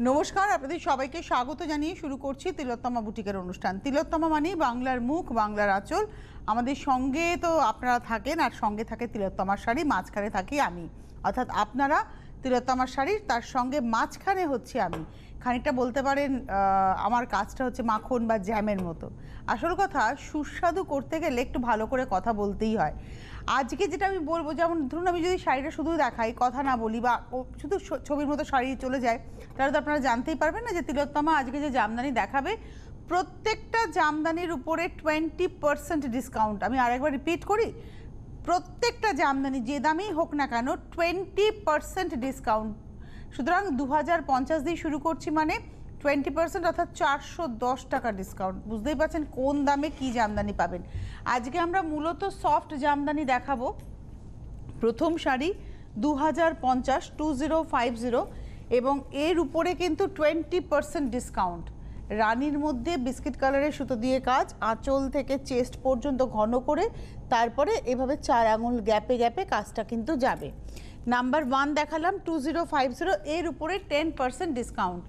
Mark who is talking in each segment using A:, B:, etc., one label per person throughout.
A: নমস্কার, আপনাদের সবাইকে স্বাগত জানিয়ে শুরু করছি তিলোত্তমা বুটিকের অনুষ্ঠান। তিলোত্তমা মানে বাংলার মুখ, বাংলার আঁচল। আমাদের সঙ্গে তো আপনারা থাকেন, আর সঙ্গে থাকে তিলোত্তমার শাড়ি, মাঝখানে থাকি আমি, অর্থাৎ আপনারা তিলোত্তমার শাড়ি, তার সঙ্গে মাঝখানে হচ্ছে আমি। খানিকটা বলতে পারেন আমার কাজটা হচ্ছে মাখন বা জ্যামের মতো। আসল কথা, সুস্বাদু করতে গেলে একটু ভালো করে কথা বলতেই হয়। আজকে যেটা আমি বলবো, যেমন ধরুন আমি যদি শাড়িটা শুধু দেখাই, কথা না বলি, বা শুধু ছবির মতো শাড়ি চলে যায়, তাহলে তো আপনারা জানতেই পারবেন না যে তিলোত্তমা আজকে যে জামদানি দেখাবে, প্রত্যেকটা জামদানির উপরে 20% ডিসকাউন্ট। আমি আরেকবার রিপিট করি, প্রত্যেকটা জামদানি যে দামেই হোক না কেন 20% ডিসকাউন্ট। সুতরাং 2050 দিয়ে শুরু করছি, মানে 20%, অর্থাৎ 410 টাকা ডিসকাউন্ট। বুঝতেই পারছেন কোন দামে কি জামদানি পাবেন। আজকে আমরা মূলত সফট জামদানি দেখাবো। প্রথম শাড়ি 2050, 2050, এবং এর উপরে কিন্তু 20% ডিসকাউন্ট। রানীর মধ্যে বিস্কিট কালারের সুতো দিয়ে কাজ, আঁচল থেকে চেস্ট পর্যন্ত ঘন করে, তারপরে এভাবে 4 আঙুল গ্যাপে গ্যাপে কাজটা কিন্তু যাবে। নাম্বার 1 দেখালাম 2050, এর উপরে 10% ডিসকাউন্ট,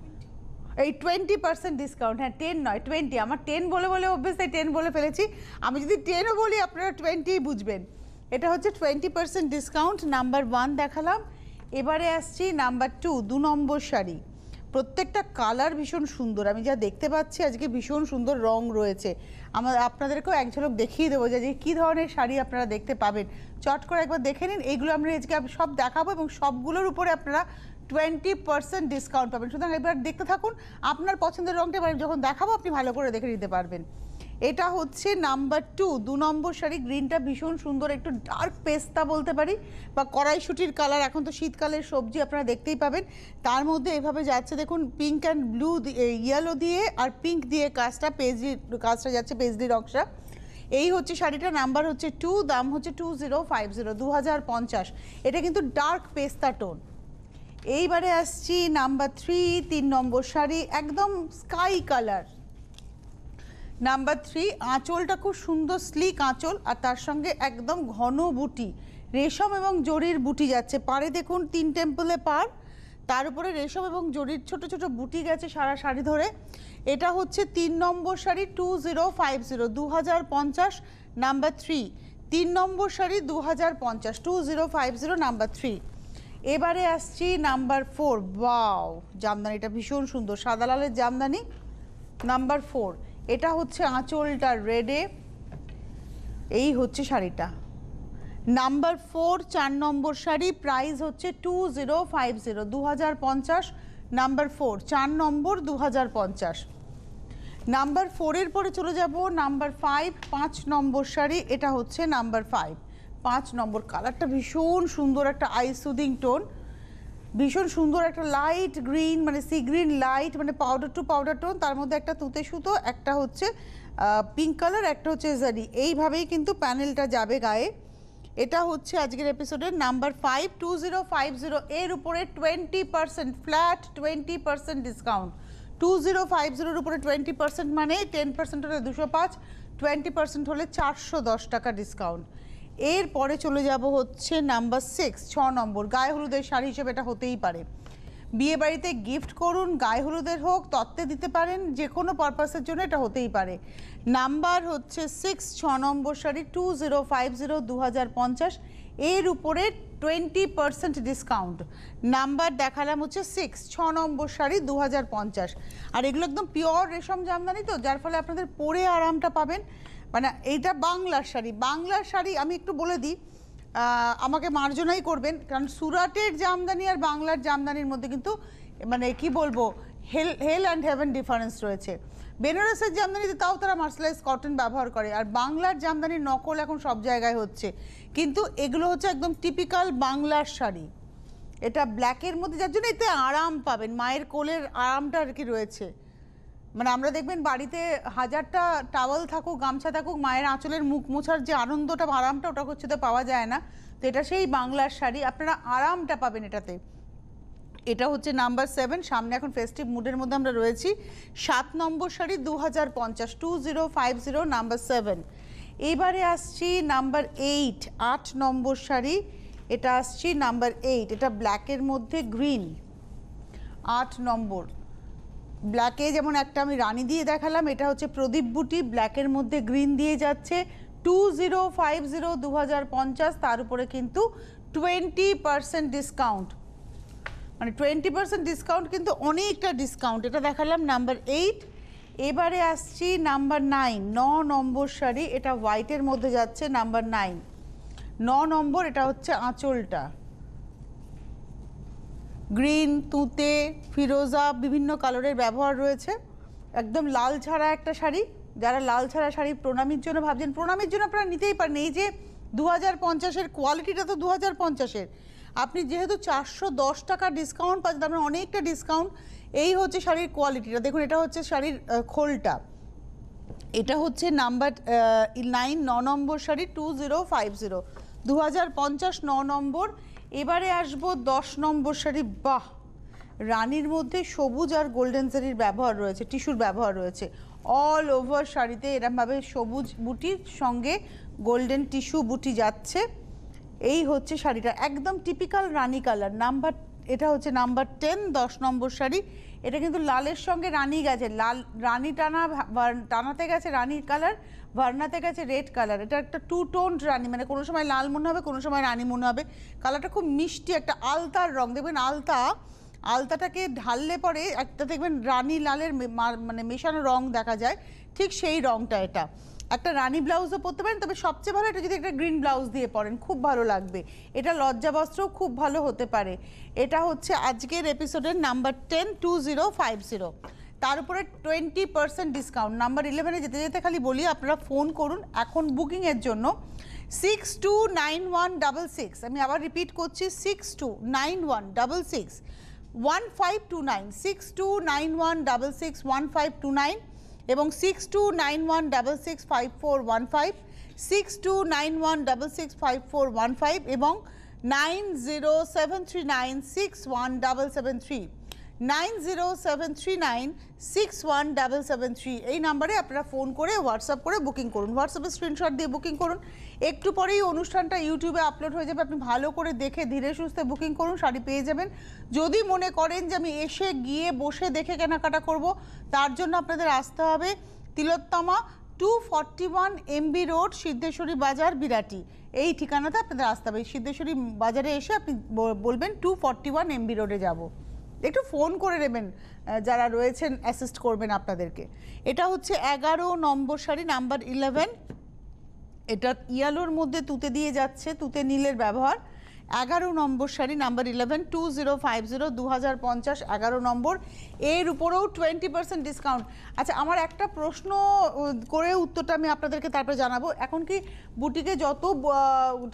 A: এই 20% ডিসকাউন্ট। হ্যাঁ, 10 নয় 20, আমার 10 বলে বলে অভ্যেস, তাই 10 বলে ফেলেছি। আমি যদি 10ও বলি আপনারা 20 বুঝবেন। এটা হচ্ছে 20% ডিসকাউন্ট। নাম্বার 1 দেখালাম। এবারে আসছি নাম্বার 2, 2 নম্বর শাড়ি। প্রত্যেকটা কালার ভীষণ সুন্দর, আমি যা দেখতে পাচ্ছি আজকে ভীষণ সুন্দর রং রয়েছে। আপনাদেরকেও এক ঝলক দেখিয়ে দেবো যে কী ধরনের শাড়ি আপনারা দেখতে পাবেন। চট করে একবার দেখে নিন। এইগুলো আমরা আজকে সব দেখাবো, এবং সবগুলোর উপরে আপনারা 20% ডিসকাউন্ট পাবেন। সুতরাং এবার দেখতে থাকুন, আপনার পছন্দের রঙটা এবার যখন দেখাবো আপনি ভালো করে দেখে নিতে পারবেন। এটা হচ্ছে নাম্বার 2, 2 নম্বর শাড়ি। গ্রিনটা ভীষণ সুন্দর, একটু ডার্ক পেস্তা বলতে পারি, বা কড়াইশুটির কালার। এখন তো শীতকালের সবজি আপনারা দেখতেই পাবেন। তার মধ্যে এভাবে যাচ্ছে দেখুন, পিঙ্ক অ্যান্ড ব্লু, ইয়েলো দিয়ে আর পিঙ্ক দিয়ে কাজটা, পেজলি কাজটা যাচ্ছে, পেজলি নকশা। এই হচ্ছে শাড়িটা। নাম্বার হচ্ছে 2, দাম হচ্ছে 2050, 2050। এটা কিন্তু ডার্ক পেস্তা টোন। এইবারে আসছি নাম্বার 3, 3 নম্বর শাড়ি, একদম স্কাই কালার। নাম্বার 3, আঁচলটা খুব সুন্দর স্লিক আঁচল, আর তার সঙ্গে একদম ঘন বুটি, রেশম এবং জরির বুটি যাচ্ছে। পাড়ে দেখুন 3 টেম্পলে পার, তার উপরে রেশম এবং জরির ছোট ছোট বুটি গেছে সারা শাড়ি ধরে। এটা হচ্ছে 3 নম্বর শাড়ি, 2050, 2050, নাম্বার 3। 3 নম্বর শাড়ি 2050, 2050, নাম্বার 3। এবারে আসছি নাম্বার 4। ওয়াও, জামদানিটা ভীষণ সুন্দর, সাদা লালের জামদানি। নাম্বার 4, এটা হচ্ছে আঁচলটা রেডে। এই হচ্ছে শাড়িটা। নাম্বার 4, 4 নম্বর শাড়ি, প্রাইস হচ্ছে 2050, 2050, নাম্বার 4, 4 নম্বর, 2050। নাম্বার 4-এর পরে চলে যাব নাম্বার 5, 5 নম্বর শাড়ি। এটা হচ্ছে নাম্বার 5, 5 নম্বর। কালারটা ভীষণ সুন্দর, একটা আই সুদিং টোন, ভীষণ সুন্দর একটা লাইট গ্রিন, মানে সি গ্রিন লাইট, মানে পাউডার টু পাউডার টোন। তার মধ্যে একটা তুঁতে সুতো, একটা হচ্ছে পিঙ্ক কালার, একটা হচ্ছে জারি। এইভাবেই কিন্তু প্যানেলটা যাবে গায়ে। এটা হচ্ছে আজকের এপিসোডের নাম্বার 5, 2050। এর উপরে 20%, ফ্ল্যাট 20% ডিসকাউন্ট। 2050-এর উপরে 20%, মানে 10% হলে 205, 20% হলে 410 টাকা ডিসকাউন্ট। এরপরে চলে যাব হচ্ছে নাম্বার 6, 6 নম্বর। গায়ে হলুদের শাড়ি হিসেবে এটা হতেই পারে। বিয়ে বাড়িতে গিফট করুন, গায়ে হলুদের হোক, তত্ত্বে দিতে পারেন, যে কোনো পারপাসের জন্য এটা হতেই পারে। নাম্বার হচ্ছে 6, 6 নম্বর শাড়ি, 2050, 2050। এর উপরে 20% ডিসকাউন্ট। নাম্বার দেখালাম হচ্ছে 6, 6 নম্বর শাড়ি, 2050। আর এগুলো একদম পিওর রেশম জামদানি, তো যার ফলে আপনাদের পরে আরামটা পাবেন। মানে এইটা বাংলার শাড়ি। বাংলার শাড়ি আমি একটু বলে দিই, আমাকে মার্জনাই করবেন, কারণ সুরাটের জামদানি আর বাংলার জামদানির মধ্যে কিন্তু মানে কি বলবো, হেল অ্যান্ড হেভেন ডিফারেন্স রয়েছে। বেনারসের জামদানিতে তাও তারা মার্সেলাইজ কটন ব্যবহার করে, আর বাংলার জামদানির নকল এখন সব জায়গায় হচ্ছে। কিন্তু এগুলো হচ্ছে একদম টিপিক্যাল বাংলার শাড়ি। এটা ব্ল্যাকের মধ্যে, যার জন্য এতে আরাম পাবেন, মায়ের কোলের আরামটা আর কি রয়েছে। মানে আমরা দেখবেন বাড়িতে হাজারটা টাওয়াল থাকুক, গামছা থাকুক, মায়ের আঁচলের মুখ মোছার যে আনন্দটা, আরামটা, ওটা হচ্ছে তো পাওয়া যায় না। তো এটা সেই বাংলার শাড়ি, আপনারা আরামটা পাবেন এটাতে। এটা হচ্ছে নাম্বার 7। সামনে এখন ফেস্টিভ মুডের মধ্যে আমরা রয়েছি। 7 নম্বর শাড়ি, 2050, 2050, নাম্বার 7। এবারে আসছি নাম্বার 8, 8 নম্বর শাড়ি। এটা আসছি নাম্বার 8, এটা ব্ল্যাকের মধ্যে গ্রিন। 8 নম্বর। ব্ল্যাকে যেমন একটা আমি রানী দিয়ে দেখালাম, এটা হচ্ছে প্রদীপ বুটি, ব্ল্যাকের মধ্যে গ্রিন দিয়ে যাচ্ছে 2050 2050, তার উপরে কিন্তু 20% ডিসকাউন্ট, মানে 20% ডিসকাউন্ট কিন্তু অনেকটা ডিসকাউন্ট। এটা দেখালাম নাম্বার 8। এবারে আসছি নাম্বার 9, 9 নম্বর শাড়ি, এটা হোয়াইটের মধ্যে যাচ্ছে নাম্বার 9, 9 নম্বর। এটা হচ্ছে আঁচলটা গ্রিন, তুঁতে, ফিরোজা, বিভিন্ন কালারের ব্যবহার রয়েছে। একদম লাল ছাড়া একটা শাড়ি, যারা লাল ছাড়া শাড়ি প্রণামীর জন্য ভাবছেন, প্রণামীর জন্য আপনারা নিতেই পারেন। এই যে 2050-এর কোয়ালিটিটা তো 2050-এর, আপনি যেহেতু 410 টাকা ডিসকাউন্ট পাচ্ছেন, তার মানে অনেকটা ডিসকাউন্ট। এই হচ্ছে শাড়ির কোয়ালিটিটা, দেখুন এটা হচ্ছে শাড়ির খোলটা। এটা হচ্ছে নাম্বার 9, 9 নম্বর শাড়ি 2050, 2050, 9 নম্বর। এবারে আসবো 10 নম্বর শাড়ি। বাহ, রানীর মধ্যে সবুজ আর গোল্ডেন শাড়ির ব্যবহার রয়েছে, টিস্যুর ব্যবহার রয়েছে অল ওভার শাড়িতে। এরমভাবে সবুজ বুটির সঙ্গে গোল্ডেন টিস্যু বুটি যাচ্ছে। এই হচ্ছে শাড়িটা, একদম টিপিক্যাল রানী কালার। নাম্বার, এটা হচ্ছে নাম্বার 10, 10 নম্বর শাড়ি। এটা কিন্তু লালের সঙ্গে রানী গেছে, লাল রানী টানাতে গেছে রানীর কালার, ভার্নাতে গেছে রেড কালার। এটা একটা টু টোন রানী, মানে কোনো সময় লাল মনে হবে, কোনো সময় রানী মনে হবে। কালারটা খুব মিষ্টি, একটা আলতার রং। দেখবেন আলতাটাকে ঢাললে পরে একটা দেখবেন রানী লালের মানে মেশানো রং দেখা যায়, ঠিক সেই রংটা। এটা একটা রানী ব্লাউজও পরতে পারেন, তবে সবচেয়ে ভালো এটা যদি একটা গ্রিন ব্লাউজ দিয়ে পরেন খুব ভালো লাগবে। এটা লজ্জা বস্ত্রও খুব ভালো হতে পারে। এটা হচ্ছে আজকের এপিসোডের নাম্বার 10, 2050। তার উপরে 20% ডিসকাউন্ট। নাম্বার 11-এ যেতে যেতে খালি বলি, আপনারা ফোন করুন এখন বুকিংয়ের জন্য 629166। আমি আবার রিপিট করছি 629166 1529, 629166 1529 এবং 6291665415, 6291665415 এবং 9073961773, 9073961773। এই নাম্বারে আপনারা ফোন করে হোয়াটসঅ্যাপ করে বুকিং করুন, হোয়াটসঅ্যাপে স্ক্রিনশট দিয়ে বুকিং করুন। একটু পরেই অনুষ্ঠানটা ইউটিউবে আপলোড হয়ে যাবে, আপনি ভালো করে দেখে ধীরে সুস্থে বুকিং করুন, শাড়ি পেয়ে যাবেন। যদি মনে করেন যে আমি এসে গিয়ে বসে দেখে কেনাকাটা করব, তার জন্য আপনাদের আসতে হবে তিলোত্তমা 241 MB রোড, সিদ্ধেশ্বরী বাজার, বিরাটি। এই ঠিকানাতে আপনাদের আসতে হবে। সিদ্ধেশ্বরী বাজারে এসে আপনি বলবেন 241 MB রোডে যাব। একটু ফোন করে নেবেন, যারা রয়েছেন অ্যাসিস্ট করবেন আপনাদেরকে। এটা হচ্ছে 11 নম্বর শাড়ি, নাম্বার 11। এটা ইয়ালোর মধ্যে তুতে দিয়ে যাচ্ছে, তুতে নীলের ব্যবহার। 11 নম্বর শাড়ি, নাম্বার 11, 2050, 2050, 11 নম্বর। এর উপরেও 20% ডিসকাউন্ট। আচ্ছা, আমার একটা প্রশ্ন করে উত্তরটা আমি আপনাদেরকে তারপরে জানাবো। এখন কি বুটিকে যত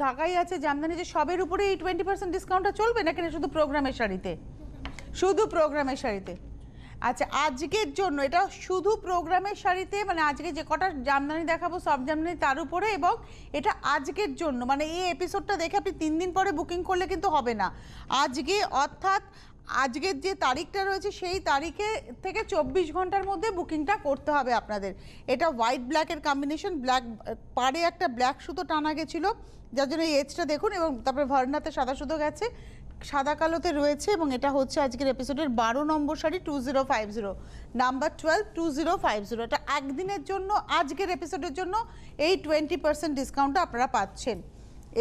A: ঢাকাই আছে, জামদানি, যে সবের উপরে এই 20% ডিসকাউন্টটা চলবে নাকি শুধু প্রোগ্রামের শাড়িতে? শুধু প্রোগ্রামের শাড়িতে। আচ্ছা, আজকের জন্য এটা শুধু প্রোগ্রামের শাড়িতে, মানে আজকে যে কটা জামদানি দেখাবো সব জামদানি তার উপরে, এবং এটা আজকের জন্য, মানে এই এপিসোডটা দেখে আপনি 3 দিন পরে বুকিং করলে কিন্তু হবে না। আজকে, অর্থাৎ আজকের যে তারিখটা রয়েছে সেই তারিখে থেকে 24 ঘন্টার মধ্যে বুকিংটা করতে হবে আপনাদের। এটা হোয়াইট ব্ল্যাকের কম্বিনেশন, ব্ল্যাক পাড়ে একটা ব্ল্যাক সুতো টানা গেছিলো, যার জন্য এই এজটা দেখুন, এবং তারপরে ভার্নাতে সাদা সুতো গেছে, সাদা কালোতে রয়েছে। এবং এটা হচ্ছে আজকের এপিসোডের 12 নম্বর শাড়ি, 2050, নাম্বার 12, 2050। এটা একদিনের জন্য, আজকের এপিসোডের জন্য এই 20% ডিসকাউন্টটা আপনারা পাচ্ছেন।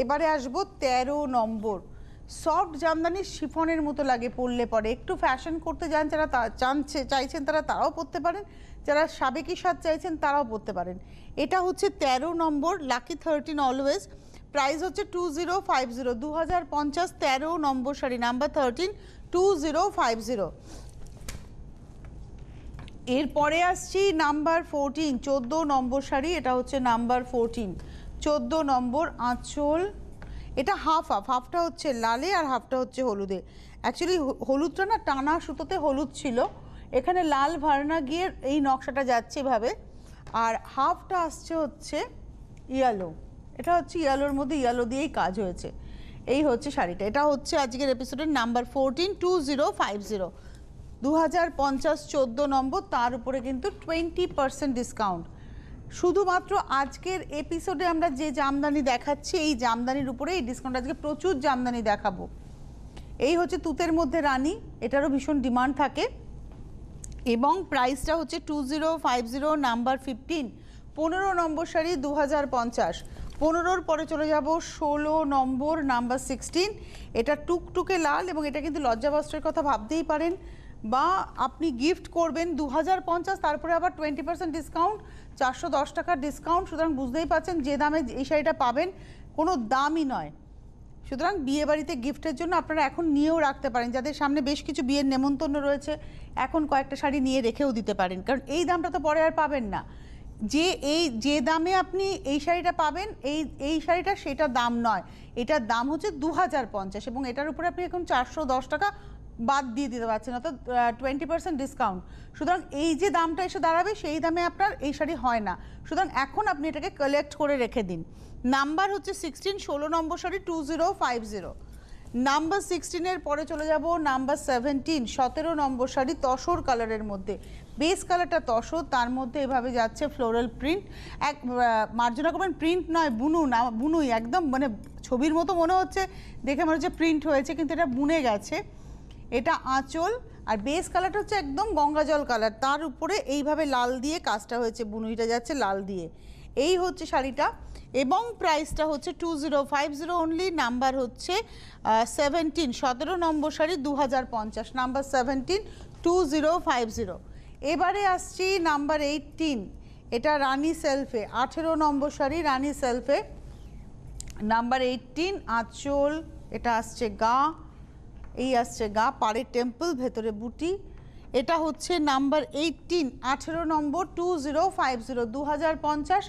A: এবারে আসবো 13 নম্বর। সফট জামদানি, শিফনের মতো লাগে পরলে পরে, একটু ফ্যাশন করতে যান যারা চাইছেন তারাও পরতে পারেন, যারা সাবেকি স্বাদ চাইছেন তারাও পরতে পারেন। এটা হচ্ছে 13 নম্বর, লাকি 13 অলওয়েজ। প্রাইস হচ্ছে 2050, 2050, 13 নম্বর শাড়ি, নাম্বার 13, 2050। এরপরে আসছি নাম্বার 14, 14 নম্বর শাড়ি। এটা হচ্ছে নাম্বার 14, 14 নম্বর। আঁচল, এটা হাফটা হচ্ছে লালে আর হাফটা হচ্ছে হলুদে। অ্যাকচুয়ালি হলুদটা না টানা সুতোতে হলুদ ছিল, এখানে লাল ভার্না গিয়ে এই নকশাটা যাচ্ছে এভাবে, আর হাফটা আসছে হচ্ছে ইয়েলো। এটা হচ্ছে ইয়েলোর মধ্যে ইয়েলো দিয়েই কাজ হয়েছে। এই হচ্ছে শাড়িটা। এটা হচ্ছে আজকের এপিসোডের নাম্বার 14, 2050, 2050, 14 নম্বর। তার উপরে কিন্তু 20% ডিসকাউন্ট। শুধুমাত্র আজকের এপিসোডে আমরা যে জামদানি দেখাচ্ছি, এই জামদানির উপরে এই ডিসকাউন্ট। আজকে প্রচুর জামদানি দেখাবো। এই হচ্ছে তুতের মধ্যে রানী, এটারও ভীষণ ডিমান্ড থাকে। এবং প্রাইসটা হচ্ছে 2050, নাম্বার 15, 15 নম্বর শাড়ি 2050। 15-র পরে চলে যাব 16 নম্বর, নাম্বার 16। এটা টুকটুকে লাল এবং এটা কিন্তু লজ্জাবস্ত্রের কথা ভাবতেই পারেন, বা আপনি গিফট করবেন 2050, তারপরে আবার 20% ডিসকাউন্ট, 410 টাকার ডিসকাউন্ট। সুতরাং বুঝতেই পারছেন যে দামে এই শাড়িটা পাবেন কোনো দামই নয়। সুতরাং বিয়ে বাড়িতে গিফটের জন্য আপনারা এখন নিয়েও রাখতে পারেন, যাদের সামনে বেশ কিছু বিয়ের নেমন্তন্ন রয়েছে এখন কয়েকটা শাড়ি নিয়ে রেখেও দিতে পারেন, কারণ এই দামটা তো পরে আর পাবেন না। যে দামে আপনি এই শাড়িটা পাবেন, এই শাড়িটা সেটা দাম নয়, এটার দাম হচ্ছে 2050 এবং এটার উপরে আপনি এখন 410 টাকা বাদ দিয়ে দিতে পারছেন, অর্থাৎ 20% ডিসকাউন্ট। সুতরাং এই যে দামটা এসে দাঁড়াবে সেই দামে আপনার এই শাড়ি হয় না। সুতরাং এখন আপনি এটাকে কালেক্ট করে রেখে দিন। নাম্বার হচ্ছে 16, 16 নম্বর শাড়ি 2050। নাম্বার 16-এর পরে চলে যাব নাম্বার 17, 17 নম্বর শাড়ি তসর কালারের মধ্যে। বেস কালারটা তসর, তার মধ্যে এভাবে যাচ্ছে ফ্লোরাল প্রিন্ট। এক মার্জনা করবেন, প্রিন্ট নয় বুনু না, বুনুই একদম, মানে ছবির মতো মনে হচ্ছে, দেখে মনে হচ্ছে প্রিন্ট হয়েছে কিন্তু এটা বুনে গেছে। এটা আঁচল, আর বেস কালারটা হচ্ছে একদম গঙ্গা জল কালার, তার উপরে এইভাবে লাল দিয়ে কাজটা হয়েছে, বুনুইটা যাচ্ছে লাল দিয়ে। এই হচ্ছে শাড়িটা এবং প্রাইসটা হচ্ছে 2050 অনলি। নাম্বার হচ্ছে 17, 17 নম্বর শাড়ি 2050, নাম্বার 17, 2050। এবারে আসছি নাম্বার 18, এটা রানী সেলফে, 18 নম্বর শাড়ি রানী সেলফে, নাম্বার 18, আঁচল, এটা আসছে গা, এই আসছে গা, পাড়ের টেম্পল, ভেতরে বুটি। এটা হচ্ছে নাম্বার 18, 18 নম্বর 2050, 2050,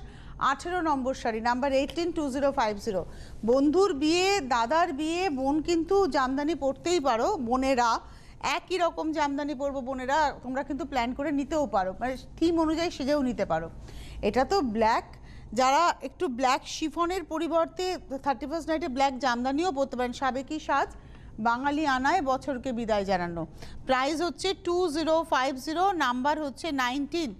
A: 18 নম্বর শাড়ি, নাম্বার 18, 2050। বন্ধুর বিয়ে, দাদার বিয়ে, বোন কিন্তু জামদানি পরতেই পারো, বোনেরা একই রকম জামদানি পরবো বোনেরা, তোমরা কিন্তু প্ল্যান করে নিতেও পারো, মানে থিম অনুযায়ী সেজেও নিতে পারো। এটা তো ব্ল্যাক, যারা একটু ব্ল্যাক শিফনের পরিবর্তে 31st নাইটে ব্ল্যাক জামদানিও পরতে পারেন, সাবেকি সাজ, বাঙালি আনায় বছরকে বিদায় জানানো। প্রাইস হচ্ছে 2050, নাম্বার হচ্ছে 19,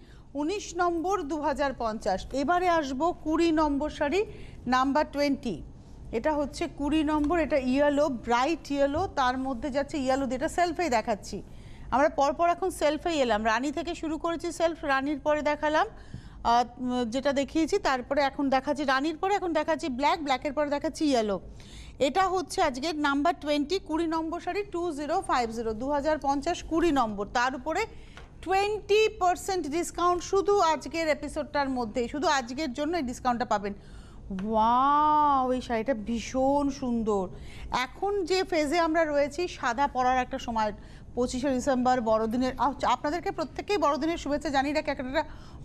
A: 19 নম্বর 2050। এবারে আসবো 20 নম্বর শাড়ি, নাম্বার 20। এটা হচ্ছে 20 নম্বর, এটা ইয়েলো, ব্রাইট ইয়েলো, তার মধ্যে যাচ্ছে ইয়েলো দিয়ে, এটা সেলফেই দেখাচ্ছি আমরা পরপর, এখন সেলফেই এলাম। রানী থেকে শুরু করেছি সেলফ, রানীর পরে দেখালাম যেটা দেখিয়েছি, তারপরে এখন দেখাচ্ছি রানীর পরে, এখন দেখাচ্ছি ব্ল্যাক, ব্ল্যাকের পরে দেখাচ্ছি ইয়েলো। এটা হচ্ছে আজকের নাম্বার 20, 20 নম্বর শাড়ি 2050, 2050, 20 নম্বর, তার উপরে 20% ডিসকাউন্ট শুধু আজকের এপিসোডটার মধ্যে, শুধু আজকের জন্য এই ডিসকাউন্টটা পাবেন। ওয়াও, এই শাড়িটা ভীষণ সুন্দর। এখন যে ফেজে আমরা রয়েছি, সাদা পরার একটা সময়, 25শে ডিসেম্বর বড়দিনের, আপনাদেরকে প্রত্যেককেই বড়দিনের শুভেচ্ছা জানিয়ে রাখি, একটা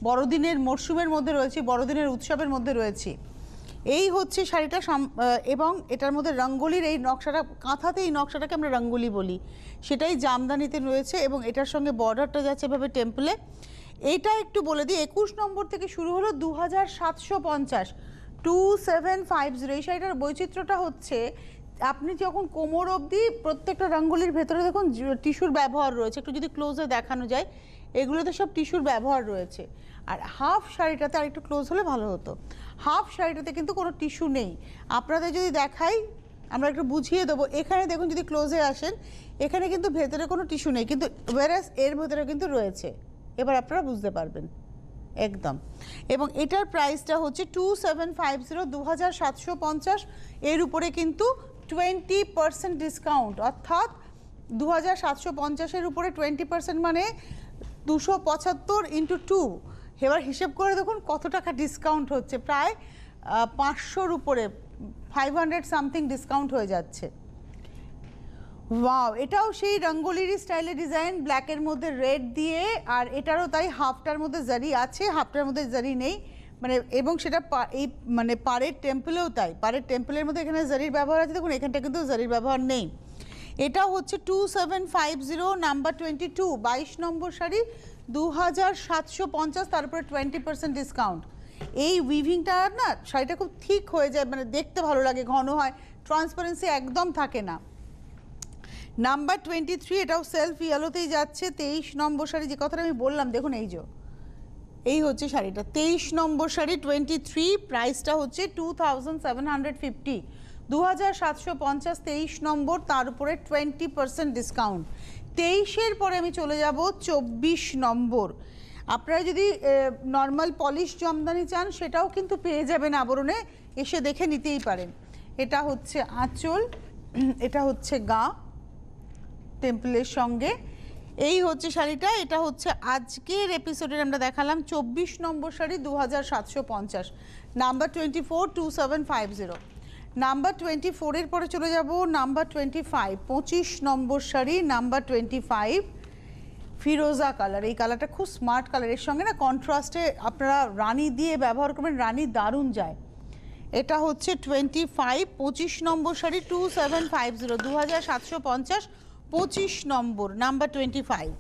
A: বড়দিনের মরশুমের মধ্যে রয়েছি, বড়দিনের উৎসবের মধ্যে রয়েছি। এই হচ্ছে শাড়িটা, এবং এটার মধ্যে রঙ্গোলির এই নকশাটা, কাঁথাতে এই নকশাটাকে আমরা রঙ্গোলি বলি, সেটাই জামদানিতে রয়েছে এবং এটার সঙ্গে বর্ডারটা যাচ্ছে এভাবে টেম্পলে। এইটা একটু বলে দিই, 21 নম্বর থেকে শুরু হলো 2750, 2750। এই শাড়িটার বৈচিত্র্যটা হচ্ছে, আপনি যখন কোমর অবধি প্রত্যেকটা রঙ্গোলির ভেতরে দেখুন টিস্যুর ব্যবহার রয়েছে, একটু যদি ক্লোজে দেখানো যায়, এগুলোতে সব টিস্যুর ব্যবহার রয়েছে। আর হাফ শাড়িটাতে, আর একটু ক্লোজ হলে ভালো হতো, হাফ শাড়িটাতে কিন্তু কোনো টিস্যু নেই। আপনাদের যদি দেখাই, আমরা একটু বুঝিয়ে দেবো, এখানে দেখুন যদি ক্লোজে আসেন, এখানে কিন্তু ভেতরে কোনো টিস্যু নেই, কিন্তু ওয়ারাস এর ভেতরে কিন্তু রয়েছে, এবার আপনারা বুঝতে পারবেন একদম। এবং এটার প্রাইসটা হচ্ছে 2750, 2750। এর উপরে কিন্তু 20% ডিসকাউন্ট, অর্থাৎ 2750-এর উপরে 20% মানে 275 × 2। এবার হিসেব করে দেখুন কত টাকা ডিসকাউন্ট হচ্ছে, প্রায় 500-র উপরে, 500 সামথিং ডিসকাউন্ট হয়ে যাচ্ছে। ওয়াও, এটাও সেই রঙ্গোলির স্টাইলে ডিজাইন, ব্ল্যাকের মধ্যে রেড দিয়ে, আর এটারও তাই, হাফটার মধ্যে জারি আছে, হাফটার মধ্যে জারি নেই, মানে, এবং সেটা এই মানে পাড়ের টেম্পলেও তাই, পাড়ের টেম্পলের মধ্যে এখানে জারির ব্যবহার আছে, দেখুন এখানটা কিন্তু জারির ব্যবহার নেই। এটা হচ্ছে 2750, নাম্বার 22, 22 নম্বর শাড়ি 2750, তারপরে 20% ডিসকাউন্ট। এই উইভিংটা না, শাড়িটা খুব ঠিক হয়ে যায়, মানে দেখতে ভালো লাগে, ঘন হয়, ট্রান্সপারেন্সি একদম থাকে না। নাম্বার 23, এটাও সেলফ ইয়েলোতেই যাচ্ছে, 23 নম্বর শাড়ি, যে কথাটা আমি বললাম, দেখুন এই হচ্ছে শাড়িটা, 23 নম্বর শাড়ি 23, প্রাইসটা হচ্ছে 2750, 2750, 23 নম্বর, তার উপরে 20% ডিসকাউন্ট। 23-এর পরে আমি চলে যাব 24 নম্বর। আপনারা যদি নর্মাল পলিশ জামদানি চান সেটাও কিন্তু পেয়ে যাবেন আবরণে, এসে দেখে নিতেই পারেন। এটা হচ্ছে আঁচল, এটা হচ্ছে গা টেম্পলের সঙ্গে, এই হচ্ছে শাড়িটা। এটা হচ্ছে আজকের এপিসোডের আমরা দেখালাম 24 নম্বর শাড়ি 2750, নাম্বার 24 2750। নাম্বার 24-এর পরে চলে যাব নাম্বার 25, 25 নম্বর শাড়ি নাম্বার 25, ফিরোজা কালার। এই কালারটা খুব স্মার্ট কালার, এর সঙ্গে না কন্ট্রাস্টে আপনারা রানী দিয়ে ব্যবহার করবেন, রানী দারুণ যায়। এটা হচ্ছে 25, 25 নম্বর শাড়ি 2750, 2750, 25 নম্বর নাম্বার 25।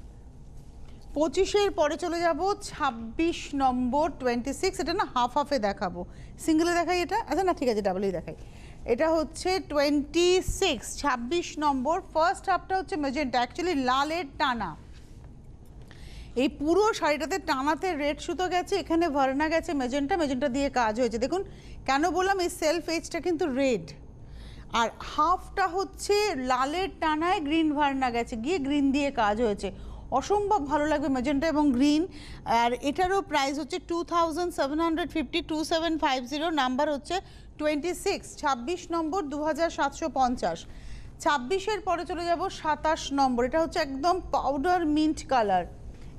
A: 25-এর পরে চলে যাব 26 নম্বর 26। এটা না হাফ হাফে দেখাবো, সিঙ্গেলে দেখাই এটা, আচ্ছা না ঠিক আছে ডাবলেই দেখাই। এটা হচ্ছে 26, 26 নম্বর। ফার্স্ট হাফটা হচ্ছে মেজেন্টা, অ্যাকচুয়ালি লালের টানা। এই পুরো শাড়িটাতে টানাতে রেড সুতো গেছে, এখানে ভার্না গেছে মেজেন্টা, মেজেন্টা দিয়ে কাজ হয়েছে। দেখুন কেন বললাম, এই সেলফ এজটা কিন্তু রেড, আর হাফটা হচ্ছে লালের টানায় গ্রিন ভার্না গেছে, গিয়ে গ্রিন দিয়ে কাজ হয়েছে। অসম্ভব ভালো লাগবে মেজেন্টা এবং গ্রিন। আর এটারও প্রাইস হচ্ছে 2750, 2750, নাম্বার হচ্ছে 26, 26 নম্বর 2750। 26-এর পরে চলে যাব 27 নম্বর। এটা হচ্ছে একদম পাউডার মিন্ট কালার,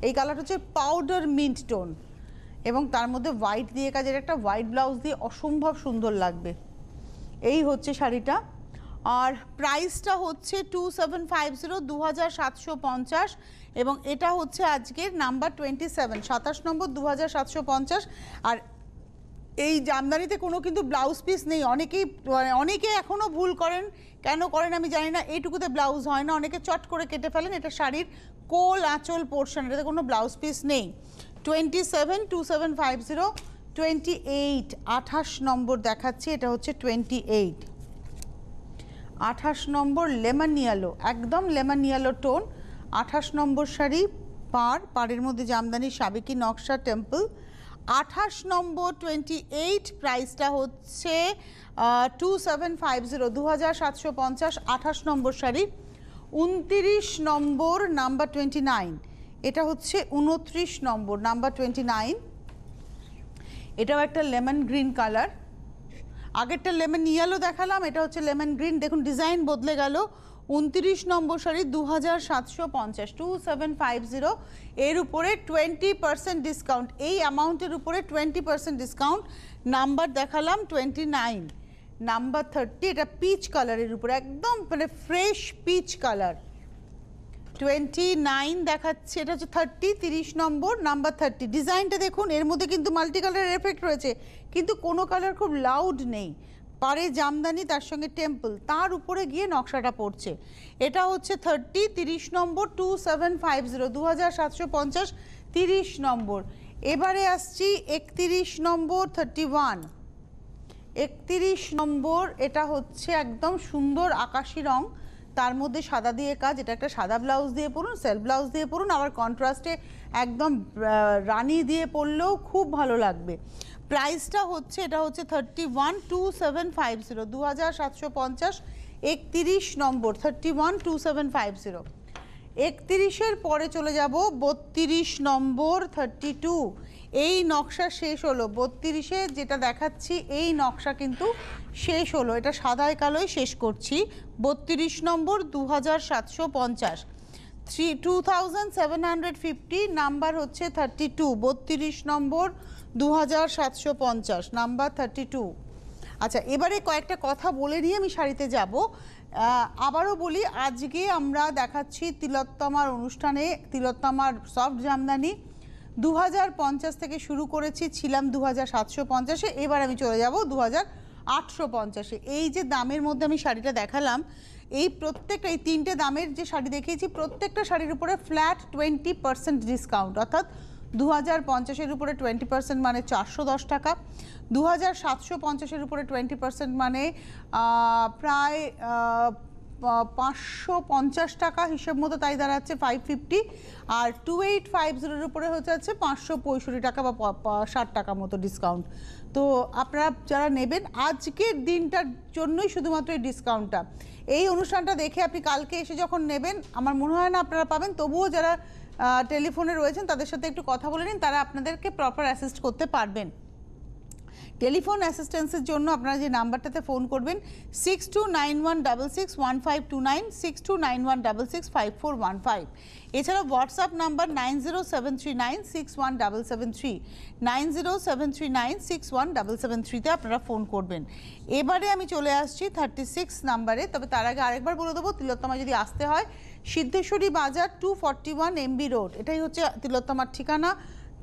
A: এই কালারটা হচ্ছে পাউডার মিন্ট টোন এবং তার মধ্যে হোয়াইট দিয়ে কাজের, একটা হোয়াইট ব্লাউজ দিয়ে অসম্ভব সুন্দর লাগবে। এই হচ্ছে শাড়িটা, আর প্রাইসটা হচ্ছে 2750, 2750, এবং এটা হচ্ছে আজকের নাম্বার 27, 27 নম্বর 2750। আর এই জামদানিতে কোনো কিন্তু ব্লাউজ পিস নেই। অনেকে এখনও ভুল করেন, কেন করেন আমি জানি না, এইটুকুতে ব্লাউজ হয় না, অনেকে চট করে কেটে ফেলেন। এটা শাড়ির কোল আঁচল পোর্শন, এটাতে কোনো ব্লাউজ পিস নেই। 27, 2750, 28, 28 নম্বর দেখাচ্ছি, এটা হচ্ছে 28, 28 নম্বর লেমন ইয়েলো, একদম লেমন ইয়েলো টোন। 28 নম্বর শাড়ি, পাড়ের মধ্যে জামদানি সাবেকি নকশা টেম্পল। 28 নম্বর 28, প্রাইসটা হচ্ছে 2750, 2750, 28 নম্বর শাড়ি। 29 নম্বর নাম্বার 29, এটা হচ্ছে 29 নম্বর নাম্বার 29। এটাও একটা লেমন গ্রিন কালার, আগেরটা লেমন ইয়েলো দেখালাম, এটা হচ্ছে লেমন গ্রিন। দেখুন ডিজাইন বদলে গেল। 29 নম্বর শাড়ি 2750, 2750, এর উপরে 20% ডিসকাউন্ট, এই অ্যামাউন্টের উপরে 20% ডিসকাউন্ট। নাম্বার দেখালাম 29, নাম্বার 30, এটা পিচ কালারের উপরে, একদম মানে ফ্রেশ পিচ কালার। 29 দেখাচ্ছে, এটা হচ্ছে 30, 30 নম্বর নাম্বার 30। ডিজাইনটা দেখুন, এর মধ্যে কিন্তু মাল্টি কালারের এফেক্ট রয়েছে, কিন্তু কোনো কালার খুব লাউড নেই। পাড়ে জামদানি, তার সঙ্গে টেম্পল, তার উপরে গিয়ে নকশাটা পড়ছে। এটা হচ্ছে 30, 30 নম্বর 2750, 2750, 30 নম্বর। এবারে আসছি 31 নম্বর 31, 31 নম্বর। এটা হচ্ছে একদম সুন্দর আকাশি রং, তার মধ্যে সাদা দিয়ে কাজ। এটা একটা সাদা ব্লাউজ দিয়ে পরুন, সেলফ ব্লাউজ দিয়ে পরুন, আবার কন্ট্রাস্টে একদম রানি দিয়ে পরলেও খুব ভালো লাগবে। প্রাইসটা হচ্ছে, এটা হচ্ছে 31, 2750, 2750, 31 নম্বর 31, 2750। 31-এর পরে চলে যাব 32 নম্বর 32। এই নকশা শেষ হলো, 32-এ যেটা দেখাচ্ছি এই নকশা কিন্তু শেষ হলো, এটা সাদায় কালোয় শেষ করছি। 32 নম্বর 2750, 2750, নাম্বার হচ্ছে 32, 32 নম্বর 2750, নাম্বার 32। আচ্ছা, এবারে কয়েকটা কথা বলে নিয়ে আমি শাড়িতে যাব। আবারও বলি, আজকে আমরা দেখাচ্ছি তিলোত্তমার অনুষ্ঠানে তিলোত্তমার সফট জামদানি 2050 থেকে শুরু করেছি, ছিলাম 2750-এ, এবার আমি চলে যাব 2850-এ। এই যে দামের মধ্যে আমি শাড়িটা দেখালাম, এই প্রত্যেকটা, এই তিনটে দামের যে শাড়ি দেখিয়েছি, প্রত্যেকটা শাড়ির উপরে ফ্ল্যাট 20% ডিসকাউন্ট, অর্থাৎ 2050-এর উপরে 20% মানে 410 টাকা, 2750-এর উপরে 20% মানে প্রায় 550 টাকা হিসেব মতো, তাই দাঁড়াচ্ছে 550। আর 2850-এর উপরে হচ্ছে 565 টাকা বা 60 টাকা মতো ডিসকাউন্ট। তো আপনারা যারা নেবেন আজকের দিনটার জন্যই শুধুমাত্র এই ডিসকাউন্টটা, এই অনুষ্ঠানটা দেখে আপনি কালকে এসে যখন নেবেন আমার মনে হয় না আপনারা পাবেন। তবুও যারা টেলিফোনে রয়েছেন তাদের সাথে একটু কথা বলে নিন, তারা আপনাদেরকে প্রপার অ্যাসিস্ট করতে পারবেন। টেলিফোন অ্যাসিস্ট্যান্সের জন্য আপনারা যে নাম্বারটাতে ফোন করবেন 6291661529, 6291665415। এছাড়াও হোয়াটসঅ্যাপ নাম্বার 9073961773, 9073961773-তে আপনারা ফোন করবেন। এবারে আমি চলে আসছি 36 নাম্বারে। তবে তার আগে আরেকবার বলে দেবো, তিলোত্তমা যদি আসতে হয় সিদ্ধেশ্বরী বাজার 241 MB রোড, এটাই হচ্ছে তিলোত্তমার ঠিকানা।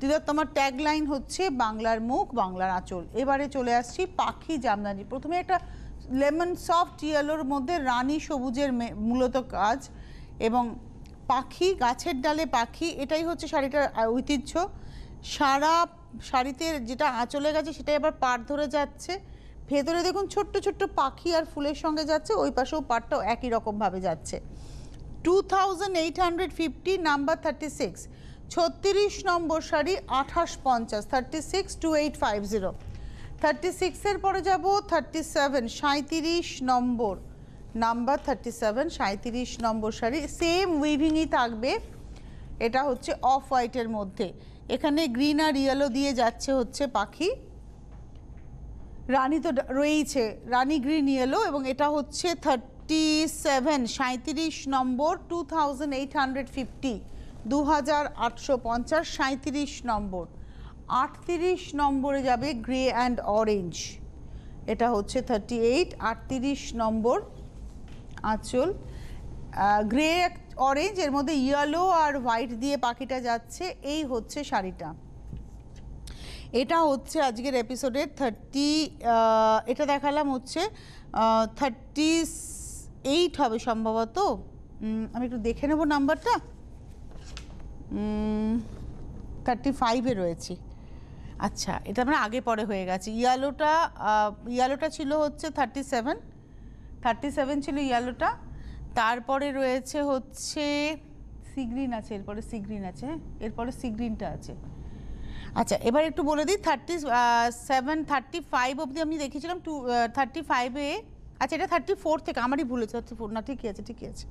A: তিলোত্তমার ট্যাগলাইন হচ্ছে বাংলার মুখ বাংলার আঁচল। এবারে চলে আসছি পাখি জামদানি। প্রথমে একটা লেমন সফট ইয়েলোর মধ্যে রানী সবুজের মূলত কাজ, এবং পাখি, গাছের ডালে পাখি, এটাই হচ্ছে শাড়িটার ঐতিহ্য। সারা শাড়িতে যেটা আঁচলে গেছে সেটাই আবার পাড় ধরে যাচ্ছে। ভেতরে দেখুন ছোট্ট ছোট্ট পাখি আর ফুলের সঙ্গে যাচ্ছে, ওই পাশেও পাড়টাও একই রকমভাবে যাচ্ছে। 2850, নাম্বার 36, 36 নম্বর শাড়ি 2850, 362850। 36-এর পরে যাব 37, 37 নম্বর, নাম্বার 37, 37 নম্বর শাড়ি। সেম উইভিংই থাকবে, এটা হচ্ছে অফ হোয়াইটের মধ্যে, এখানে গ্রিন আর ইয়েলো দিয়ে যাচ্ছে হচ্ছে পাখি। রানী তো রয়েইছে, রানী গ্রিন ইয়েলো, এবং এটা হচ্ছে 37, 37 নম্বর, 2850, 2850, 37 নম্বর। 38 নম্বরে যাবে গ্রে অ্যান্ড অরেঞ্জ, এটা হচ্ছে 38, 38 নম্বর আঁচল। গ্রে অরেঞ্জ, এর মধ্যে ইয়েলো আর হোয়াইট দিয়ে পাখিটা যাচ্ছে, এই হচ্ছে শাড়িটা। এটা হচ্ছে আজকের এপিসোডের 30, এটা দেখালাম হচ্ছে 38 হবে সম্ভবত। আমি একটু দেখে নেব নাম্বারটা, 35-এ রয়েছি। আচ্ছা, এটা আমরা আগে পরে হয়ে গেছে। ইয়েলোটা ছিল হচ্ছে 37 ছিল ইয়েলোটা। তারপরে রয়েছে হচ্ছে সি গ্রিন আছে, এরপরে সি গ্রিন আছে, এরপরে সি গ্রিনটা আছে। আচ্ছা, এবার একটু বলে দিই 37, 35 অবধি আমি দেখিয়েছিলাম, 35-এ। আচ্ছা, এটা 34 থেকে, আমারই ভুল হয়েছে, 34 না, ঠিকই আছে, ঠিকই আছে।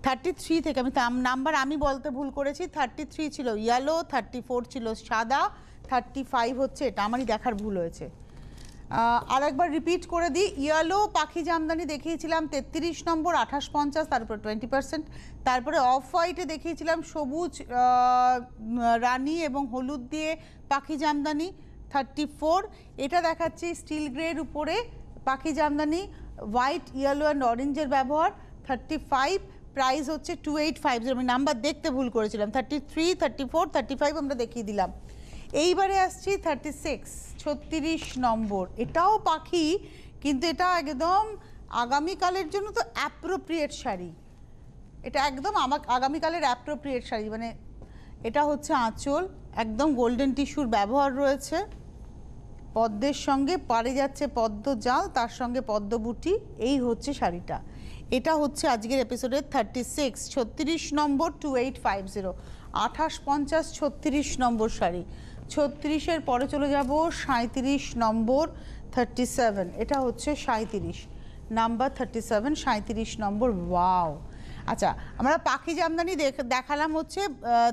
A: 33 থেকে আমি নাম্বার আমি বলতে ভুল করেছি, 33 ছিল ইয়েলো, 34 ছিল সাদা, 35 হচ্ছে এটা, আমারই দেখার ভুল হয়েছে। আর একবার রিপিট করে দিই, ইয়েলো পাখি জামদানি দেখিয়েছিলাম 33 নম্বর 2850, তার উপর 20%। তারপরে অফ হোয়াইটে দেখিয়েছিলাম সবুজ, রানী এবং হলুদ দিয়ে পাখি জামদানি 34। এটা দেখাচ্ছি স্টিল গ্রের উপরে পাখি জামদানি, হোয়াইট, ইয়েলো অ্যান্ড অরেঞ্জের ব্যবহার, 35। প্রাইস হচ্ছে 2850, আমি নাম্বার দেখতে ভুল করেছিলাম, 33, 34, 35 আমরা দেখিয়ে দিলাম। এইবারে আসছি 36, 36 নম্বর, এটাও পাখি, কিন্তু এটা একদম আগামীকালের জন্য তো অ্যাপ্রোপ্রিয়েট শাড়ি, এটা একদম আগামীকালের অ্যাপ্রোপ্রিয়েট শাড়ি। মানে এটা হচ্ছে আঁচল, একদম গোল্ডেন টিস্যুর ব্যবহার রয়েছে, পদ্মের সঙ্গে পাড়ে যাচ্ছে পদ্ম জাল, তার সঙ্গে পদ্ম বুটি, এই হচ্ছে শাড়িটা। এটা হচ্ছে আজকের এপিসোডের 36, 36 নম্বর, 2850, 2850, 36 নম্বর শাড়ি। 36-এর পরে চলে যাব 37 নম্বর, 37, এটা হচ্ছে 37, নাম্বার 37, 37 নম্বর। ওয়াও! আচ্ছা, আমরা পাখি জামদানি দেখালাম হচ্ছে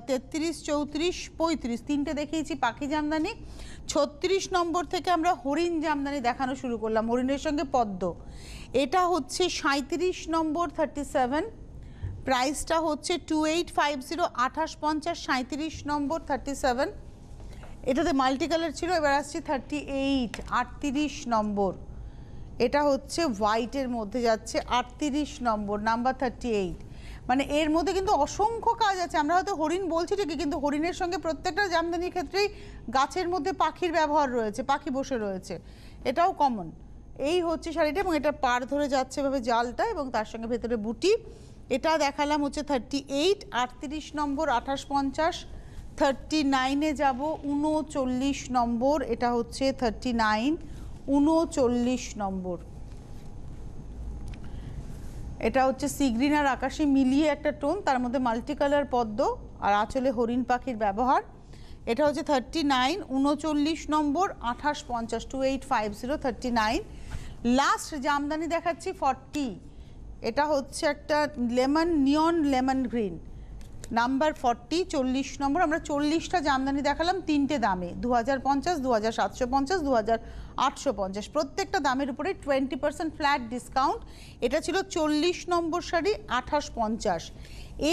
A: 33, 34, 35, তিনটে দেখিয়েছি পাখি জামদানি। 36 নম্বর থেকে আমরা হরিণ জামদানি দেখানো শুরু করলাম, হরিণের সঙ্গে পদ্ম। এটা হচ্ছে 37 নম্বর, 37, প্রাইসটা হচ্ছে 2850, 2850, 37 নম্বর, 37। এটাতে মাল্টি কালার ছিল। এবার আসছি 38, 38 নম্বর, এটা হচ্ছে হোয়াইটের মধ্যে যাচ্ছে, 38 নম্বর, নাম্বার 38। মানে এর মধ্যে কিন্তু অসংখ্য কাজ আছে। আমরা হয়তো হরিণ বলছি ঠিকই, কিন্তু হরিণের সঙ্গে প্রত্যেকটা জামদানির ক্ষেত্রেই গাছের মধ্যে পাখির ব্যবহার রয়েছে, পাখি বসে রয়েছে, এটাও কমন। এই হচ্ছে শাড়িটা, এবং এটা পাড় ধরে যাচ্ছে এভাবে জালটা, এবং তার সঙ্গে ভেতরে বুটি। এটা দেখালাম হচ্ছে 38, 38 নম্বর, 2850। 39-এ যাব, 39 নম্বর, এটা হচ্ছে 39, 39 নম্বর। এটা হচ্ছে সি গ্রিন আর আকাশি মিলিয়ে একটা টোন, তার মধ্যে মাল্টি কালার পদ্ম আর আঁচলে হরিণ পাখির ব্যবহার। এটা হচ্ছে 39, 39 নম্বর, 2850, 2850, 39। লাস্ট জামদানি দেখাচ্ছি 40, এটা হচ্ছে একটা লেমন, নিয়ন লেমন গ্রিন, নাম্বার 40, 40 নম্বর। আমরা 40টা জামদানি দেখালাম 3টে দামে, 2050, 2750, 2850, প্রত্যেকটা দামের উপরে 20% ফ্ল্যাট ডিসকাউন্ট। এটা ছিল 40 নম্বর শাড়ি, 2850।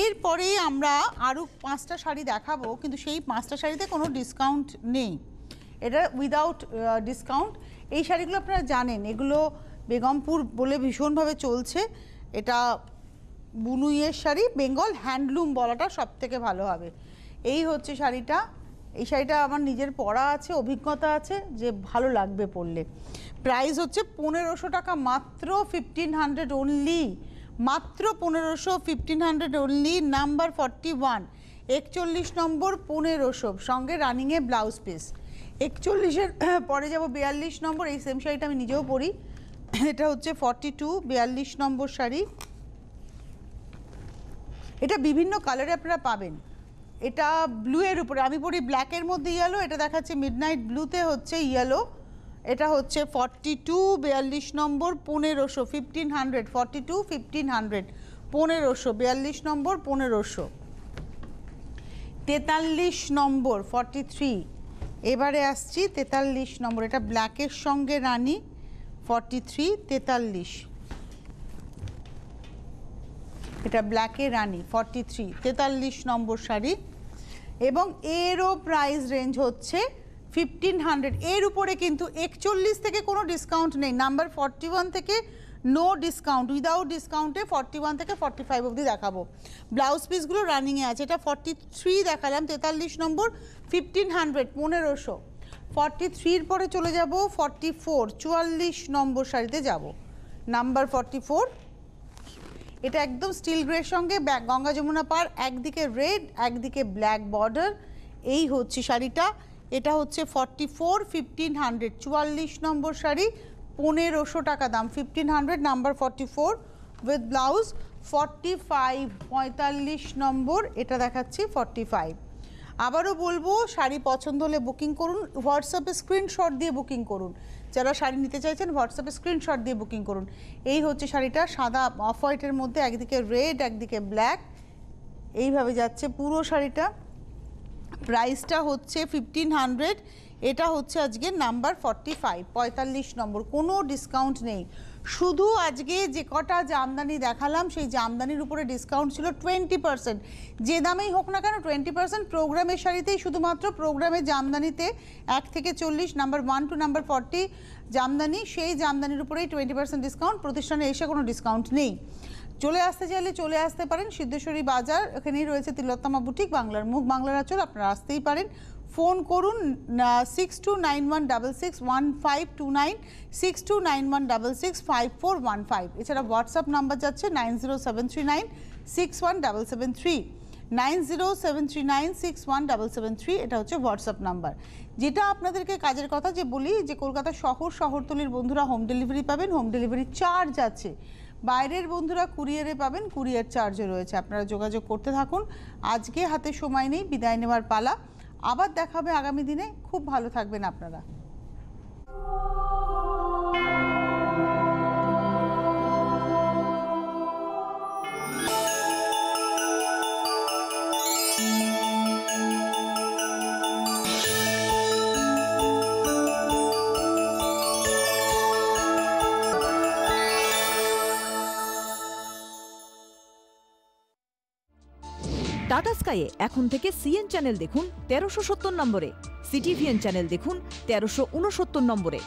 A: এরপরে আমরা আরও 5টা শাড়ি দেখাবো, কিন্তু সেই 5টা শাড়িতে কোনো ডিসকাউন্ট নেই, এটা উইদাউট ডিসকাউন্ট। এই শাড়িগুলো আপনারা জানেন, এগুলো বেগমপুর বলে ভীষণভাবে চলছে। এটা বুনুইয়ের শাড়ি, বেঙ্গল হ্যান্ডলুম বলাটা সব থেকে ভালো হবে। এই হচ্ছে শাড়িটা, এই শাড়িটা আমার নিজের পরা আছে, অভিজ্ঞতা আছে যে ভালো লাগবে পরলে। প্রাইস হচ্ছে 1500 টাকা মাত্র, 1500 অনলি, মাত্র 1500, 1500 অনলি। নাম্বার 41, 41 নম্বর, 1500, সঙ্গে রানিংয়ে ব্লাউজ পিস। 41-এর পরে যাব 42 নম্বর, এই সেম শাড়িটা আমি নিজেও পরি। এটা হচ্ছে 42, 42 নম্বর শাড়ি। এটা বিভিন্ন কালারে আপনারা পাবেন। এটা ব্লু এর উপরে, আমি পরি ব্ল্যাকের মধ্যে ইয়েলো, এটা দেখাচ্ছে মিডনাইট ব্লুতে হচ্ছে ইয়েলো। এটা হচ্ছে 42, 42 নম্বর, 1500, 1500, 42, 1500, 1500, 42 নম্বর, 1500। 43 নম্বর, 43। এবারে আসছি 43 নম্বর, এটা ব্ল্যাকের সঙ্গে রানী, 43, 43। এটা ব্ল্যাকে রানী, 43, 43 নম্বর শাড়ি। এবং এরও প্রাইস রেঞ্জ হচ্ছে 1500। এর উপরে কিন্তু 41 থেকে কোনো ডিসকাউন্ট নেই। নাম্বার 41 থেকে নো ডিসকাউন্ট, উইদাউট ডিসকাউন্টে 41 থেকে 45 অবধি দেখাবো। ব্লাউজ পিসগুলো রানিংয়ে আছে। এটা 43 দেখালাম, 43 নম্বর, 1500, 1500। 43-র পরে চলে যাব 44, 44 নম্বর শাড়িতে যাব, নাম্বার 44। এটা একদম স্টিল গ্রের সঙ্গে গঙ্গা যমুনা পার, একদিকে রেড একদিকে ব্ল্যাক বর্ডার। এই হচ্ছে শাড়িটা, এটা হচ্ছে 44, 1500, 44 নম্বর শাড়ি, 1500 টাকা দাম, 1500, নাম্বার 44 উইথ ব্লাউজ। 45, 45 নম্বর, এটা দেখাচ্ছি 45। আবারও বলবো, শাড়ি পছন্দ হলে বুকিং করুন, হোয়াটসঅ্যাপে স্ক্রিনশট দিয়ে বুকিং করুন। যারা শাড়ি নিতে চাইছেন হোয়াটসঅ্যাপে স্ক্রিনশট দিয়ে বুকিং করুন। এই হচ্ছে শাড়িটা, সাদা অফ হোয়াইটের মধ্যে, একদিকে রেড একদিকে ব্ল্যাক, এইভাবে যাচ্ছে পুরো শাড়িটা। প্রাইসটা হচ্ছে 1500। এটা হচ্ছে আজকে নাম্বার 45, 45 নম্বর, কোনো ডিসকাউন্ট নেই। শুধু আজকে যে কটা জামদানি দেখালাম সেই জামদানির উপরে ডিসকাউন্ট ছিল 20%। যে দামেই হোক না কেন 20%। প্রোগ্রামের শাড়িতেই শুধুমাত্র, প্রোগ্রামের জামদানিতে 1 থেকে 40, নাম্বার 1 টু নাম্বার 40 জামদানি, সেই জামদানির উপরেই 20% ডিসকাউন্ট। প্রতিষ্ঠানে এসে কোনো ডিসকাউন্ট নেই। চলে আসতে চাইলে চলে আসতে পারেন, সিদ্ধেশ্বরী বাজার, এখানেই রয়েছে তিলোত্তমা বুটিক, বাংলার মুখ বাংলার আঁচল, আপনারা আসতেই পারেন। ফোন করুন 6291661529, 6291665415। এছাড়া হোয়াটসঅ্যাপ নাম্বার যাচ্ছে 9073961773, 9073961773, এটা হচ্ছে হোয়াটসঅ্যাপ নাম্বার। যেটা আপনাদেরকে কাজের কথা যে বলি, যে কলকাতা শহরতলির বন্ধুরা হোম ডেলিভারি পাবেন, হোম ডেলিভারি চার্জ আছে। বাইরের বন্ধুরা কুরিয়ারে পাবেন, কুরিয়ার চার্জও রয়েছে। আপনারা যোগাযোগ করতে থাকুন। আজকে হাতে সময় নেই, বিদায় নেওয়ার পালা। আবার দেখা হবে আগামী দিনে। খুব ভালো থাকবেন আপনারা।
B: টাটা স্কাইয়ে এখন থেকে সিএন চ্যানেল দেখুন 1370 নম্বরে, সিটিভিএন চ্যানেল দেখুন 1369 নম্বরে।